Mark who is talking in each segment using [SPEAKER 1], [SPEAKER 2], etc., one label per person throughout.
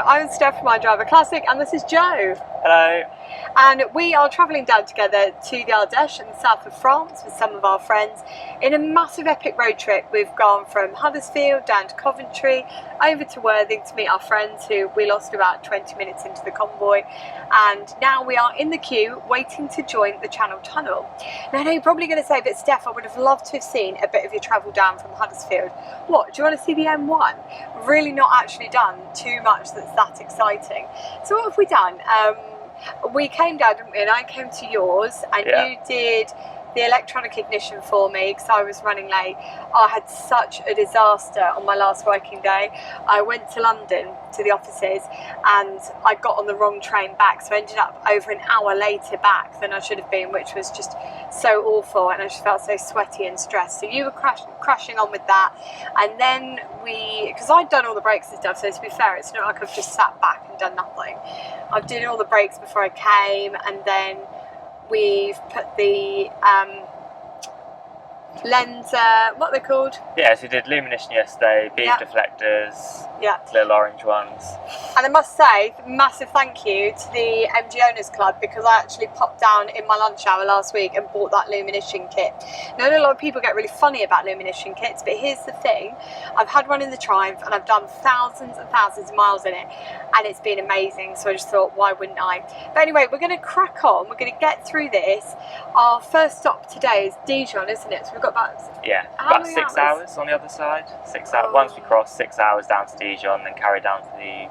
[SPEAKER 1] I'm Steph from idriveaclassic and this is Joe.
[SPEAKER 2] Hello.
[SPEAKER 1] And we are travelling down together to the Ardèche in the south of France with some of our friends in a massive epic road trip. We've gone from Huddersfield down to Coventry, over to Worthing to meet our friends who we lost about 20 minutes into the convoy, and now we are in the queue waiting to join the Channel Tunnel. Now I know you're probably going to say, but Steph, I would have loved to have seen a bit of your travel down from Huddersfield. What, do you want to see the M1? Really not actually done too much that's that exciting. So what have we done? We came down, didn't we, and I came to yours, and you did the electronic ignition for me because I was running late. I had such a disaster on my last working day. I went to London to the offices and I got on the wrong train back, so I ended up over an hour later back than I should have been, which was just so awful, and I just felt so sweaty and stressed. So you were crashing on with that, and then because I'd done all the breaks and stuff, so to be fair, it's not like I've just sat back and done nothing. I've done all the breaks before I came, and then we've put the lens, what are they called?
[SPEAKER 2] Yeah, so we did lumination yesterday, beam deflectors, little orange ones. And
[SPEAKER 1] I must say, massive thank you to the MG Owners Club, because I actually popped down in my lunch hour last week and bought that lumination kit. Now, I know a lot of people get really funny about lumination kits, but here's the thing. I've had one in the Triumph and I've done thousands and thousands of miles in it, and it's been amazing, so I just thought, why wouldn't I? But anyway, we're going to crack on, we're going to get through this. Our first stop today is Dijon, isn't it? So we've got about
[SPEAKER 2] 6 hours on the other side. 6 hours. Once we cross, 6 hours down to Dijon, then carry down to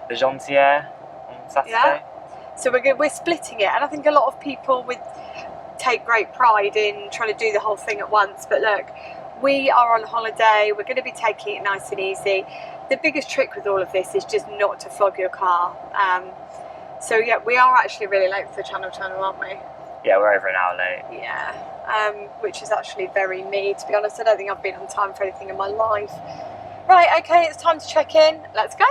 [SPEAKER 2] the Jontière on Saturday.
[SPEAKER 1] Yeah. So we're splitting it, and I think a lot of people would take great pride in trying to do the whole thing at once. But look, we are on holiday. We're going to be taking it nice and easy. The biggest trick with all of this is just not to flog your car. So yeah, we are actually really late for the Channel Tunnel, aren't we?
[SPEAKER 2] Yeah, we're over an hour late.
[SPEAKER 1] Yeah, which is actually very me, to be honest. I don't think I've been on time for anything in my life. Right, okay, it's time to check in. Let's go.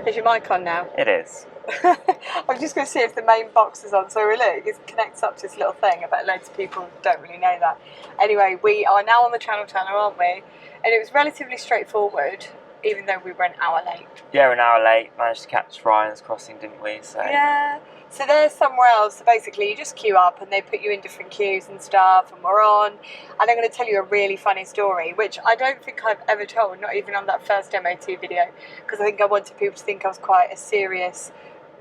[SPEAKER 1] Is your mic on now?
[SPEAKER 2] It is.
[SPEAKER 1] I'm just going to see if the main box is on. So look, it connects up to this little thing. I bet loads of people don't really know that. Anyway, we are now on the Channel Tunnel, aren't we? And it was relatively straightforward, even though we were an hour late.
[SPEAKER 2] Yeah, we're an hour late. Managed to catch Ryan's crossing, didn't we? So
[SPEAKER 1] yeah. So there's somewhere else. So basically, you just queue up and they put you in different queues and stuff, and we're on. And I'm going to tell you a really funny story, which I don't think I've ever told, not even on that first MOT video, because I think I wanted people to think I was quite a serious,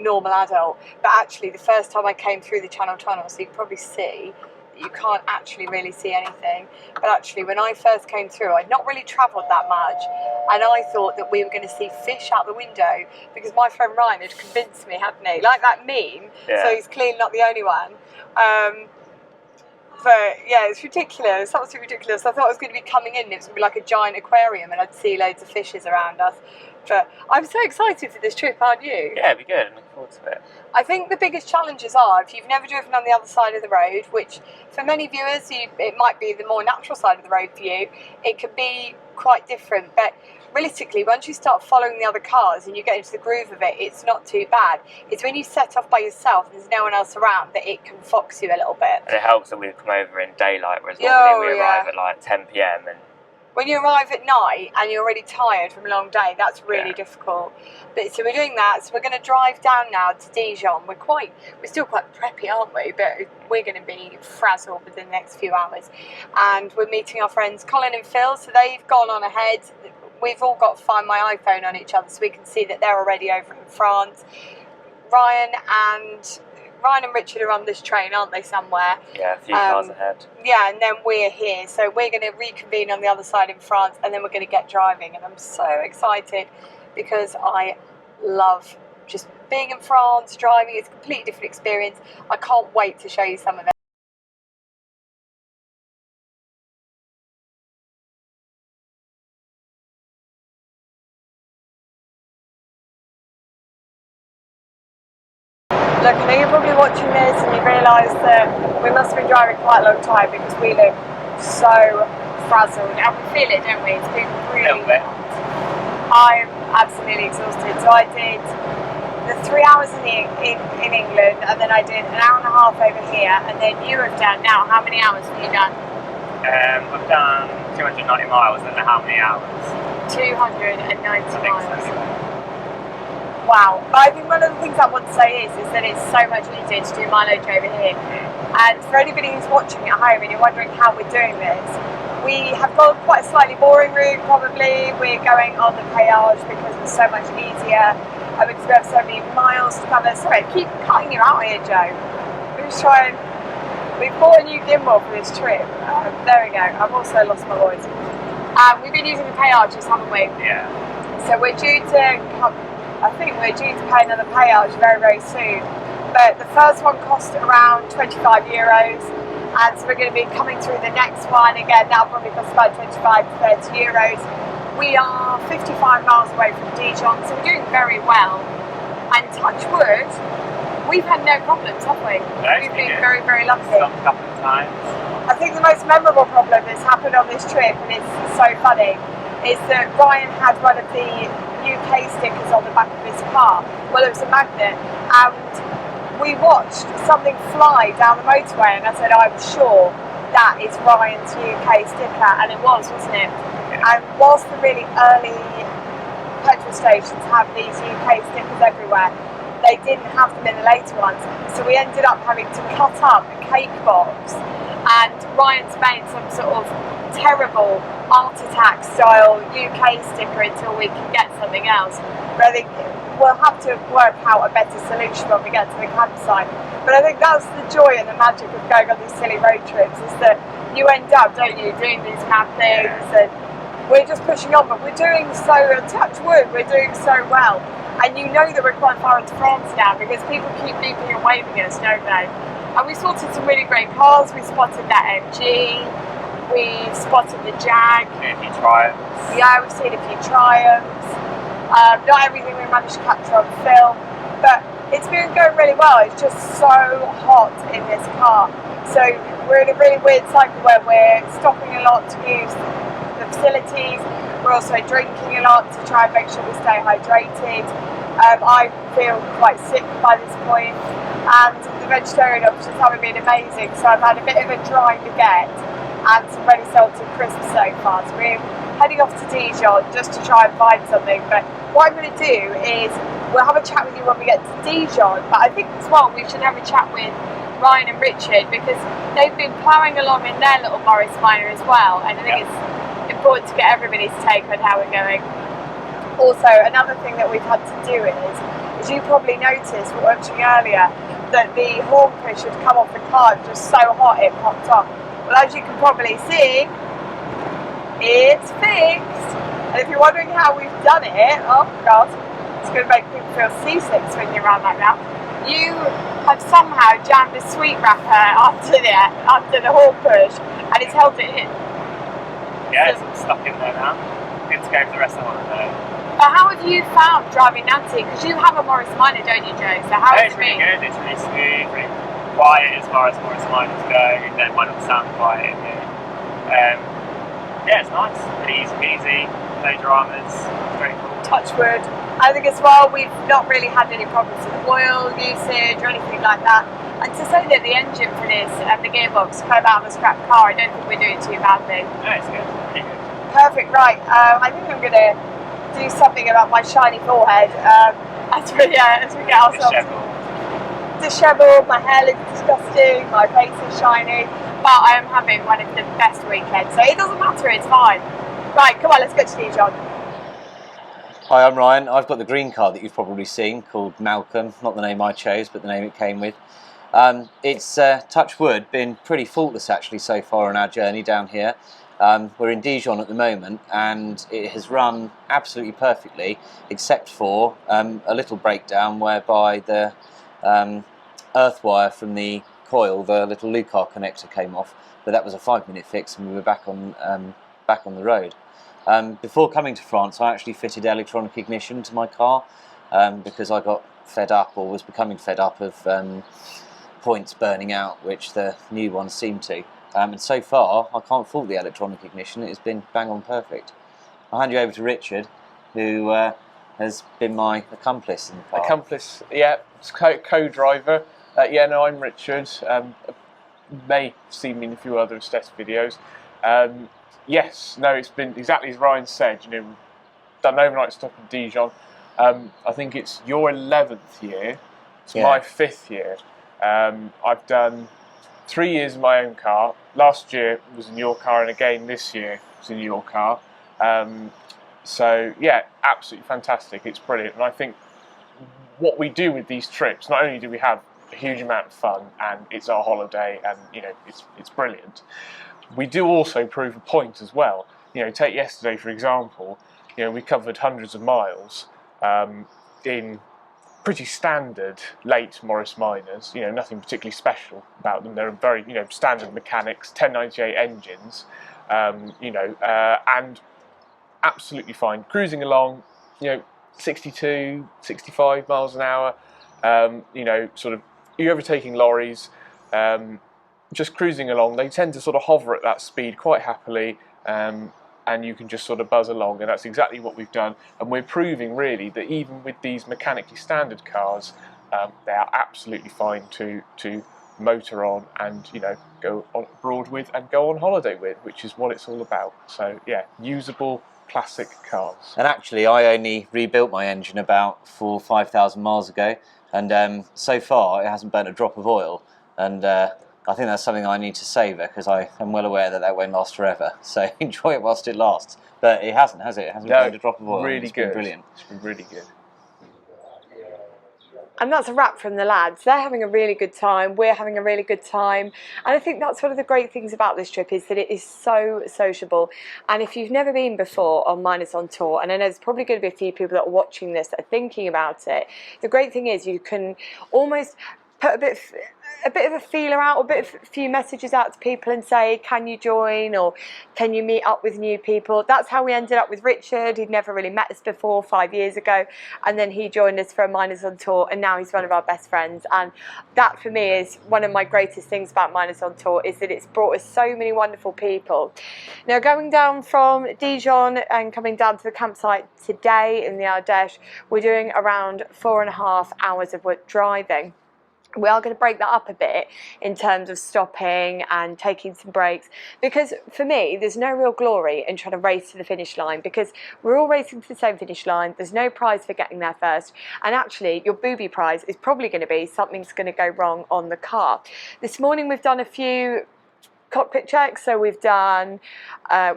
[SPEAKER 1] normal adult. But actually, the first time I came through the Channel Tunnel, so you can probably see that you can't actually really see anything. But actually, when I first came through, I'd not really travelled that much, and I thought that we were going to see fish out the window, because my friend Ryan had convinced me, hadn't he? Like that meme, so he's clearly not the only one. But yeah, it's ridiculous, absolutely ridiculous. I thought I was going to be coming in and it was going to be like a giant aquarium and I'd see loads of fishes around us. But I'm so excited for this trip, aren't you?
[SPEAKER 2] Yeah, it'd be good. I'm looking forward to it.
[SPEAKER 1] I think the biggest challenges are, if you've never driven on the other side of the road, which for many viewers, it might be the more natural side of the road for you, it can be quite different. But realistically, once you start following the other cars and you get into the groove of it, it's not too bad. It's when you set off by yourself and there's no one else around that it can fox you a little bit.
[SPEAKER 2] And it helps that we've come over in daylight, whereas normally we arrive at like 10 PM and
[SPEAKER 1] when you arrive at night and you're already tired from a long day, that's really difficult. But so we're doing that. So we're going to drive down now to Dijon. We're still quite preppy, aren't we? But we're going to be frazzled within the next few hours. And we're meeting our friends Colin and Phil. So they've gone on ahead. We've all got Find My iPhone on each other so we can see that they're already over in France. Ryan and Ryan and Richard are on this train, aren't they, somewhere?
[SPEAKER 2] Yeah, a few cars ahead.
[SPEAKER 1] Yeah, and then we're here. So we're going to reconvene on the other side in France, and then we're going to get driving. And I'm so excited because I love just being in France, driving. It's a completely different experience. I can't wait to show you some of it. Look, I know you're probably watching this and you realise that we must have been driving quite a long time because we look so frazzled, and we feel it, don't we? It's been really hot. I'm absolutely exhausted. So I did the 3 hours in England, and then I did an hour and a half over here, and then you have done now. How many hours have you done?
[SPEAKER 2] I've done 290 miles, and how many hours?
[SPEAKER 1] 290 miles.
[SPEAKER 2] So.
[SPEAKER 1] Wow. But I think one of the things I want to say is that it's so much easier to do mileage over here. And for anybody who's watching at home and you're wondering how we're doing this, we have gone quite a slightly boring route probably. We're going on the péage because it's so much easier and because we have so many miles to cover. Sorry, I keep cutting you out here, Joe. We're just trying. We've bought a new gimbal for this trip. There we go. I've also lost my voice. We've been using the péages, haven't we?
[SPEAKER 2] Yeah. So
[SPEAKER 1] we're due to come. I think we're due to pay another péage very, very soon. But the first one cost around €25, and so we're going to be coming through the next one again. That'll probably cost about €25 to €30. We are 55 miles away from Dijon, so we're doing very well. And touch wood, we've had no problems, have we?
[SPEAKER 2] No,
[SPEAKER 1] we've been very, very lucky.
[SPEAKER 2] Stopped a couple of times.
[SPEAKER 1] I think the most memorable problem that's happened on this trip, and it's so funny, is that Ryan had one of the UK stickers on the back of his car. Well, it was a magnet, and we watched something fly down the motorway, and I said, I'm sure that is Ryan's UK sticker, and it was, wasn't it? Yeah. And whilst the really early petrol stations have these UK stickers everywhere, they didn't have them in the later ones, so we ended up having to cut up a cake box, and Ryan's made some sort of terrible Art Attack style UK sticker until we can get something else. But I think we'll have to work out a better solution when we get to the campsite. But I think that's the joy and the magic of going on these silly road trips, is that you end up, don't you, doing these mad things, and we're just pushing on, but we're doing so, touch wood, we're doing so well. And you know that we're quite far into France now because people keep beeping and waving at us, don't they? And we spotted some really great cars. We spotted that MG, we've spotted the Jag.
[SPEAKER 2] Seen a few Triumphs.
[SPEAKER 1] Yeah, we've seen a few Triumphs. Not everything we managed to capture on film, but it's been going really well. It's just so hot in this car. So we're in a really weird cycle where we're stopping a lot to use the facilities. We're also drinking a lot to try and make sure we stay hydrated. I feel quite sick by this point, and the vegetarian options haven't been amazing, so I've had a bit of a dry baguette and some ready salted crisps so far. So we're heading off to Dijon just to try and find something, but what I'm going to do is we'll have a chat with you when we get to Dijon, but I think as well we should have a chat with Ryan and Richard because they've been ploughing along in their little Morris Minor as well, and I think it's important to get everybody's take on how we're going. Also, another thing that we've had to do is you probably noticed watching earlier that the horn push had come off the car, just so hot it popped off. Well, as you can probably see, it's fixed. And if you're wondering how we've done it, oh god, it's going to make people feel seasick swinging around like that. You have somehow jammed a sweet wrapper under the horn push, and it's held it in.
[SPEAKER 2] Yeah, it's stuck in there now. Good to go for the rest of the holiday.
[SPEAKER 1] But how have you found driving Nancy? Because you have a Morris Minor, don't you, Joe? So how
[SPEAKER 2] it's really good. It's really smooth, really quiet as far as Morris Minors go. You don't mind the sound quiet in here. Yeah, it's nice. Pretty easy. No dramas. Straightforward.
[SPEAKER 1] Touch wood. I think as well, we've not really had any problems with oil usage or anything like that. And to say that the engine for this and the gearbox came out of a scrap car, I don't think we're doing too badly.
[SPEAKER 2] No, it's good. Pretty good.
[SPEAKER 1] Perfect. Right. I think I'm going to do something about my shiny forehead as we get ourselves disheveled. My hair looks disgusting, my face is shiny, but I am having one of the best weekends, so it doesn't matter, it's fine. Right, come on, let's get to Dijon.
[SPEAKER 3] Hi, I'm Ryan. I've got the green car that you've probably seen called Malcolm, not the name I chose, but the name it came with. It's, touch wood, been pretty faultless actually so far on our journey down here. We're in Dijon at the moment and it has run absolutely perfectly except for a little breakdown whereby the earth wire from the coil, the little Lucar connector, came off, but that was a 5-minute fix and we were back on the road. Before coming to France, I actually fitted electronic ignition to my car because I got fed up, or was becoming fed up, of points burning out, which the new ones seem to. And so far, I can't fault the electronic ignition. It's been bang on perfect. I'll hand you over to Richard, who has been my accomplice in the car.
[SPEAKER 4] Accomplice, yeah, co-driver. Yeah, no, I'm Richard. May have seen me in a few other test videos. Yes, no, it's been exactly as Ryan said. You know, we've done an overnight stop in Dijon. I think it's your 11th year. It's my 5th year. I've done 3 years in my own car. Last year was in your car, and again this year was in your car. So yeah, absolutely fantastic. It's brilliant, and I think what we do with these trips, not only do we have a huge amount of fun, and it's our holiday, and you know it's brilliant. We do also prove a point as well. You know, take yesterday for example. You know, we covered hundreds of miles in pretty standard late Morris Minors. You know, nothing particularly special about them. They're very, you know, standard mechanics, 1098 engines. You know, and absolutely fine. Cruising along, you know, 62, 65 miles an hour. You know, sort of, you're overtaking lorries. Just cruising along, they tend to sort of hover at that speed quite happily, and you can just sort of buzz along, and that's exactly what we've done. And we're proving really that even with these mechanically standard cars, they are absolutely fine to motor on and, you know, go on abroad with and go on holiday with, which is what it's all about. So yeah, usable classic cars.
[SPEAKER 3] And actually, I only rebuilt my engine about 4,000 or 5,000 miles ago, and so far it hasn't burnt a drop of oil. And I think that's something I need to savour, because I am well aware that that won't last forever. So enjoy it whilst it lasts. But it hasn't, has it? It hasn't burned a drop of oil.
[SPEAKER 4] Really
[SPEAKER 3] it's
[SPEAKER 4] good.
[SPEAKER 3] Been brilliant.
[SPEAKER 4] It's been really good.
[SPEAKER 1] And that's a wrap from the lads. They're having a really good time. We're having a really good time. And I think that's one of the great things about this trip, is that it is so sociable. And if you've never been before on Miners on Tour, and I know there's probably going to be a few people that are watching this that are thinking about it, the great thing is you can almost put a bit of a feeler out, a few messages out to people and say, can you join, or can you meet up with new people? That's how we ended up with Richard. He'd never really met us before 5 years ago, and then he joined us for a Miners on Tour, and now he's one of our best friends. And that for me is one of my greatest things about Miners on Tour, is that it's brought us so many wonderful people. Now, going down from Dijon and coming down to the campsite today in the Ardèche, we're doing around 4.5 hours of driving. We are going to break that up a bit in terms of stopping and taking some breaks, because for me there's no real glory in trying to race to the finish line, because we're all racing to the same finish line. There's no prize for getting there first, and actually your booby prize is probably going to be something's going to go wrong on the car. This morning we've done a few cockpit checks. So we've done,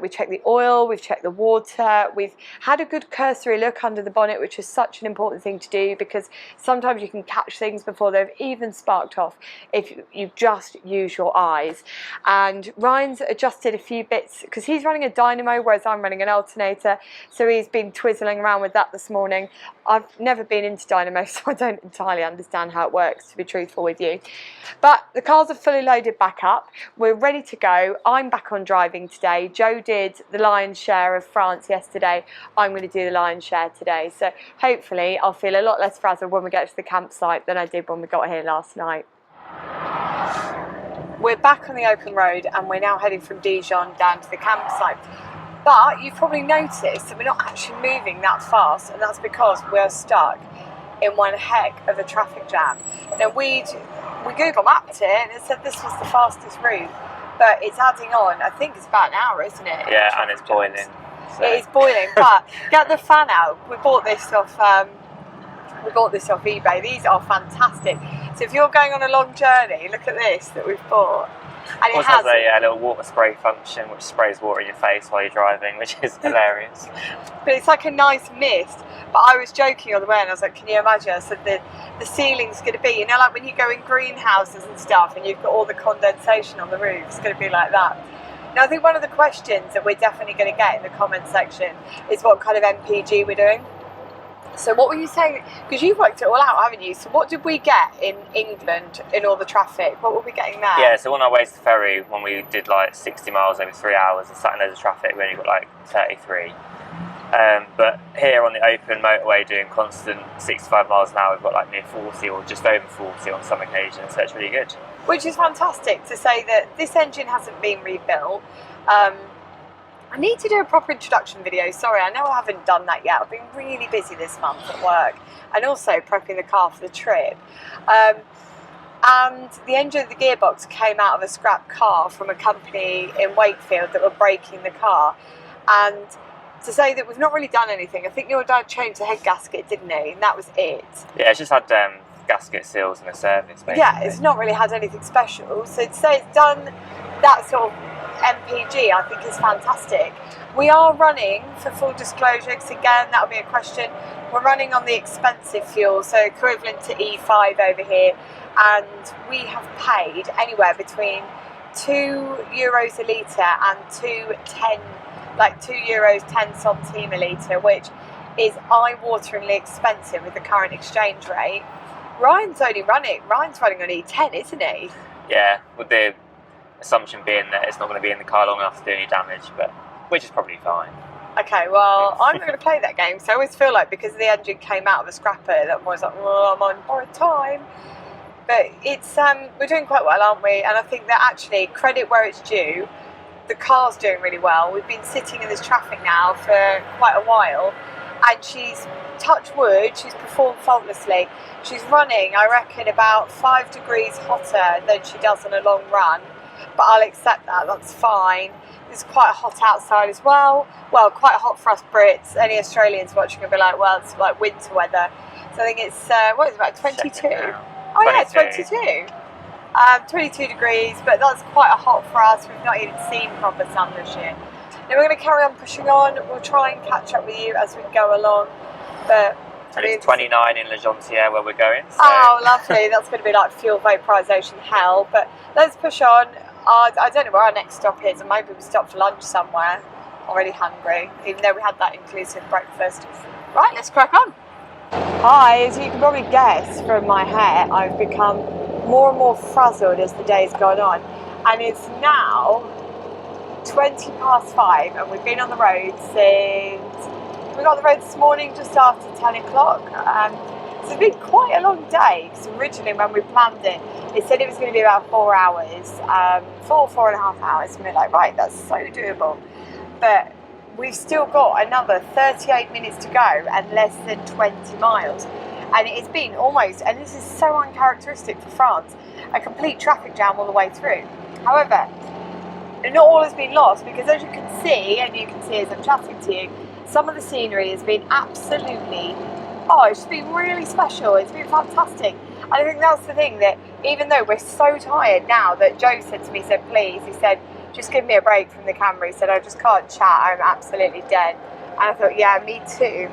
[SPEAKER 1] we checked the oil, we've checked the water, we've had a good cursory look under the bonnet, which is such an important thing to do, because sometimes you can catch things before they've even sparked off if you just use your eyes. And Ryan's adjusted a few bits, because he's running a dynamo whereas I'm running an alternator, so he's been twizzling around with that this morning. I've never been into dynamo, so I don't entirely understand how it works, to be truthful with you. But the cars are fully loaded back up. We're ready to go. I'm back on driving today. Joe did the lion's share of France yesterday. I'm going to do the lion's share today. So hopefully I'll feel a lot less frazzled when we get to the campsite than I did when we got here last night. We're back on the open road and we're now heading from Dijon down to the campsite. But you've probably noticed that we're not actually moving that fast, and that's because we're stuck in one heck of a traffic jam. Now we Google mapped it and it said this was the fastest route, but it's adding on, I think it's about an hour, isn't it?
[SPEAKER 2] Yeah, and it's boiling. So.
[SPEAKER 1] It is boiling, but get the fan out. We bought this off eBay. These are fantastic. So if you're going on a long journey, look at this that we've bought. And it
[SPEAKER 2] also has a little water spray function which sprays water in your face while you're driving, which is hilarious.
[SPEAKER 1] But it's like a nice mist. But I was joking on the way and I was like, can you imagine? I said the ceiling's going to be, you know, like when you go in greenhouses and stuff and you've got all the condensation on the roof, it's going to be like that. Now, I think one of the questions that we're definitely going to get in the comment section is what kind of MPG we're doing. So what were you saying? Because you've worked it all out, haven't you? So what did we get in England in all the traffic? What were we getting there?
[SPEAKER 2] Yeah, so on our way to the ferry, when we did like 60 miles over 3 hours and sat in loads of traffic, we only got like 33. But here on the open motorway doing constant 65 miles an hour, we've got like near 40 or just over 40 on some occasions, so it's really good.
[SPEAKER 1] Which is fantastic to say that this engine hasn't been rebuilt. I need to do a proper introduction video. Sorry, I know I haven't done that yet. I've been really busy this month at work and also prepping the car for the trip. And the engine of the gearbox came out of a scrap car from a company in Wakefield that were breaking the car. And to say that we've not really done anything, I think your dad changed the head gasket, didn't he? And that was it.
[SPEAKER 2] Yeah, it's just had gasket seals and a service, basically.
[SPEAKER 1] Yeah, it's not really had anything special. So to say it's done that sort of MPG, I think is fantastic. We are running, for full disclosure, because again, that'll be a question, we're running on the expensive fuel, so equivalent to E5 over here, and we have paid anywhere between €2 a litre and €2 10 centimes a litre, which is eye-wateringly expensive with the current exchange rate. Ryan's running on E10, isn't he?
[SPEAKER 2] Yeah, with the assumption being that it's not going to be in the car long enough to do any damage, but which is probably fine.
[SPEAKER 1] Okay, well, I'm not going to play that game, so I always feel like because the engine came out of a scrapper, that I'm always like, oh, I'm on borrowed time. But it's we're doing quite well, aren't we? And I think that actually, credit where it's due, the car's doing really well. We've been sitting in this traffic now for quite a while, and she's, touch wood, she's performed faultlessly. She's running, I reckon, about 5 degrees hotter than she does on a long run, but I'll accept that, that's fine. It's quite hot outside as well. Well, quite hot for us Brits. Any Australians watching will be like, well, it's like winter weather. So I think it's, what is it, about 22? Oh yeah, 22. 22 degrees, but that's quite a hot for us. We've not even seen proper sun this year. Now we're going to carry on pushing on. We'll try and catch up with you as we go along. But
[SPEAKER 2] and it's 29 in La Jontière where we're going. So.
[SPEAKER 1] Oh, lovely. That's going to be like fuel vaporisation hell. But let's push on. I don't know where our next stop is, and maybe we stop for lunch somewhere. Already hungry, even though we had that inclusive breakfast. Right, let's crack on. Hi, as you can probably guess from my hair, I've become more and more frazzled as the day's gone on. And it's now 20 past 5, and we've been on the road since... We got on the road this morning just after 10 o'clock. So it's been quite a long day, because originally when we planned it, it said it was going to be about 4 hours, 4.5 hours, and we're like, right, that's so doable. But we've still got another 38 minutes to go and less than 20 miles. And it's been almost, and this is so uncharacteristic for France, a complete traffic jam all the way through. However, not all has been lost, because as you can see, and you can see as I'm chatting to you, some of the scenery has been absolutely, it's just been really special. It's been fantastic. And I think that's the thing, that even though we're so tired now, that Joe said to me, he said, please, he said, just give me a break from the camera. He said, I just can't chat, I'm absolutely dead. And I thought, yeah, me too.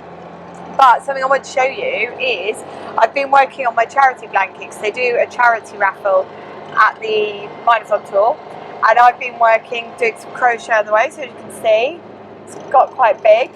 [SPEAKER 1] But something I want to show you is, I've been working on my charity blankets. They do a charity raffle at the Miners on Tour. And I've been doing some crochet on the way, so as you can see, it's got quite big.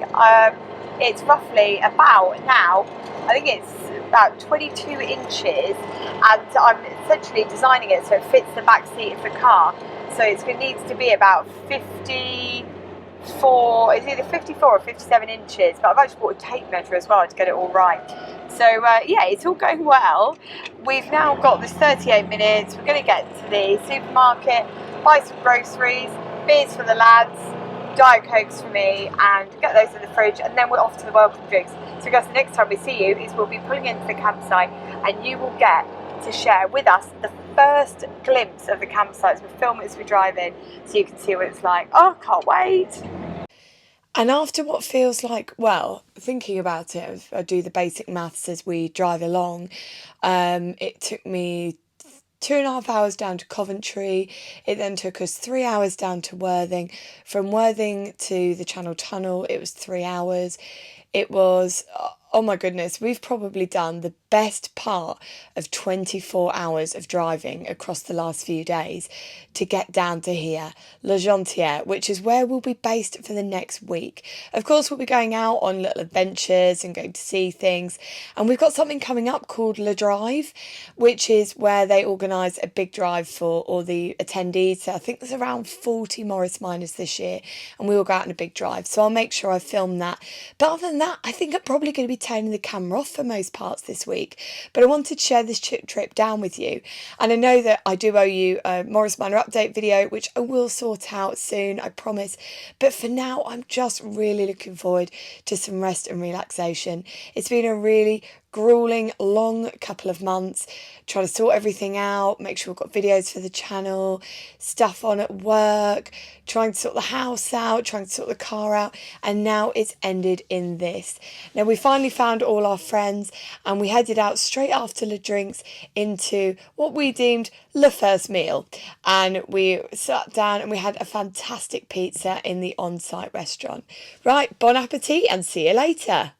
[SPEAKER 1] It's roughly about now, I think it's about 22 inches, and I'm essentially designing it so it fits the back seat of the car. So it needs to be about 54, it's either 54 or 57 inches, but I've actually bought a tape measure as well to get it all right. So yeah, it's all going well. We've now got this 38 minutes, we're going to get to the supermarket, buy some groceries, beers for the lads, Diet Cokes for me, and get those in the fridge, and then we're off to the welcome drinks. So guys, the next time we see you is we'll be pulling into the campsite, and you will get to share with us the first glimpse of the campsite. We'll film it as we drive in, so you can see what it's like. Oh, can't wait. And after what feels like, well, thinking about it, I do the basic maths as we drive along. It took me 2.5 hours down to Coventry. It then took us 3 hours down to Worthing. From Worthing to the Channel Tunnel, it was 3 hours. It was, oh my goodness, we've probably done the best part of 24 hours of driving across the last few days to get down to here, La Jontière, which is where we'll be based for the next week. Of course, we'll be going out on little adventures and going to see things. And we've got something coming up called Le Drive, which is where they organise a big drive for all the attendees. So I think there's around 40 Morris Miners this year, and we will go out on a big drive. So I'll make sure I film that. But other than that, I think I'm probably going to be turning the camera off for most parts this week. But I wanted to share this trip down with you. And I know that I do owe you a Morris Minor update video, which I will sort out soon, I promise. But for now, I'm just really looking forward to some rest and relaxation. It's been a really grueling, long couple of months, trying to sort everything out, make sure we've got videos for the channel, stuff on at work, trying to sort the house out, trying to sort the car out, and now it's ended in this. Now we finally found all our friends and we headed out straight after the drinks into what we deemed the first meal, and we sat down and we had a fantastic pizza in the on-site restaurant. Right, bon appetit and see you later.